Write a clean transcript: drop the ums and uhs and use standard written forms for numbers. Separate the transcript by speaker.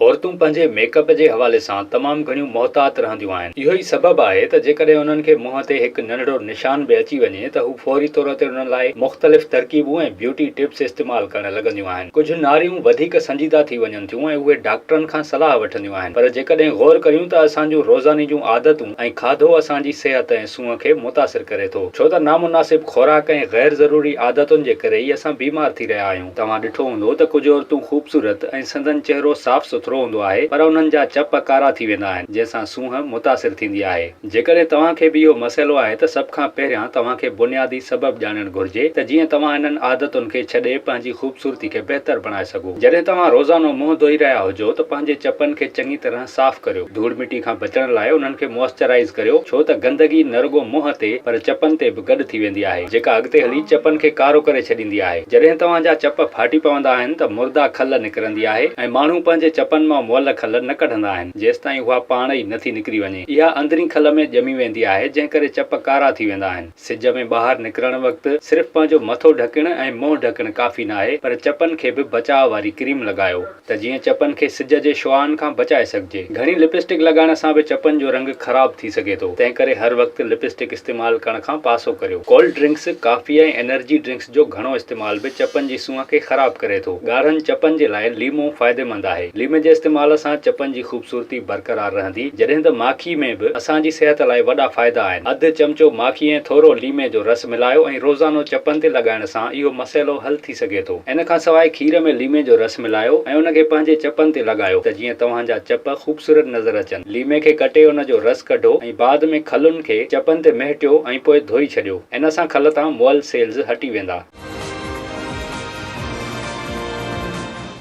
Speaker 1: औरतूं पंहिंजे मेकअप जे हवाले सां तमामु घणियूं मोहतात रहंदियूं आहिनि। इहो ई सबबु आहे त जेकॾहिं उन्हनि खे मुंहं ते हिकु नंढड़ो निशान बि अची वञे त हू फौरी तौर ते उन्हनि लाइ मुख़्तलिफ़ तरकीबूं ऐं ब्यूटी टिप्स इस्तेमालु करणु लॻंदियूं आहिनि। कुझु नारियूं वधीक संजीदा थी वञनि थियूं ऐं उहे डॉक्टरनि खां सलाह वठंदियूं आहिनि, पर जेकॾहिं गौर करियूं त असांजूं रोज़ानी जूं आदतूं ऐं खाधो असांजी सिहत ऐं सूंहं खे मुतासिर करे थो, छो त नामुनासिब खुराक ऐं गैर ज़रूरी आदतुनि जे करे ई असां बीमार थी रहिया आहियूं। तव्हां ॾिठो हूंदो त कुझु औरतूं ख़ूबसूरत ऐं संदन चहिरो साफ़ सुथरो हूंदो आहे, पर उन्हनि जा चप कारा थी वेंदा आहिनि, जंहिंसां सूंहं मुतासिर थींदी आहे। जेकॾहिं तव्हांखे बि इहो मसइलो आहे त सभ खां पहिरियां तव्हांखे बुनियादी सबबु ॼाणणु घुर्जे त जीअं तव्हां इन्हनि आदतुनि खे छॾे पंहिंजी ख़ूबसूरती खे बहितर बणाए सघो। जॾहिं तव्हां रोज़ानो मुंहुं धोई रहिया हुजो त पंहिंजे चपनि खे चङी तरह साफ़ करियो। धूड़ मिटी खां बचण लाइ उन्हनि खे मॉइस्चराइज़ करियो, छो त गंदगी न रुॻो मुंहं ते पर चपनि ते बि गॾु थी वेंदी आहे, जेका अॻिते हली चपनि खे कारो करे छॾींदी आहे। जॾहिं तव्हांजा चप फाटी पवंदा आहिनि त मुर्दा खल निकिरंदी आहे ऐं माण्हू पंहिंजे चपनि मां मुअल खल न कढंदा आहिनि जेसिताईं उहा पाण ई नथी निकिरी वञे। इहा अंदरीं खल में ॼमी वेंदी आहे, जंहिं करे चप कारा थी वेंदा आहिनि। सिज में ॿाहिरि निकिरण वक़्तु सिर्फ़ु पंहिंजो मथो ढकणु ऐं मुंहुं ढकणु काफ़ी न आहे, पर चपनि खे बि बचाव वारी क्रीम लॻायो त जीअं चपनि खे सिज जे शुआनि खां बचाए सघिजे। घणी लिपस्टिक लॻाइण सां बि चपनि जो रंग ख़राब थी सघे थो, तंहिं करे हर वक़्तु लिपस्टिक इस्तेमालु करण खां पासो करियो। कोल्ड ड्रिंक्स, काफ़ी ऐं एनर्जी ड्रिंक्स जो घणो इस्तेमाल बि चपनि जी सूंहं खे ख़राब करे थो। ॻाढ़नि चपनि जे लाइ लीमो फ़ाइदेमंद आहे। लीमे जे इस्तेमाल सां चपनि जी ख़ूबसूरती बरक़रार रहंदी, जॾहिं त माखी में बि असांजी सिहत लाइ वॾा फ़ाइदा आहिनि। अधु चमचो माखी ऐं थोरो लीमे जो रस मिलायो ऐं रोज़ानो चपनि ते लॻाइण सां इहो मसइलो हल थी सघे थो। इन खां सवाइ खीर में लीमे जो रस मिलायो ऐं उन खे पंहिंजे चपनि ते लॻायो त जीअं तव्हांजा चप ख़ूबसूरत नज़र अचनि। लीमे खे कटे उन जो रस कढो ऐं बाद में खलुनि खे चपनि ते महिटियो ऐं पोइ धोई छॾियो। इन सां खल तां मुअल सेल्स हटी वेंदा।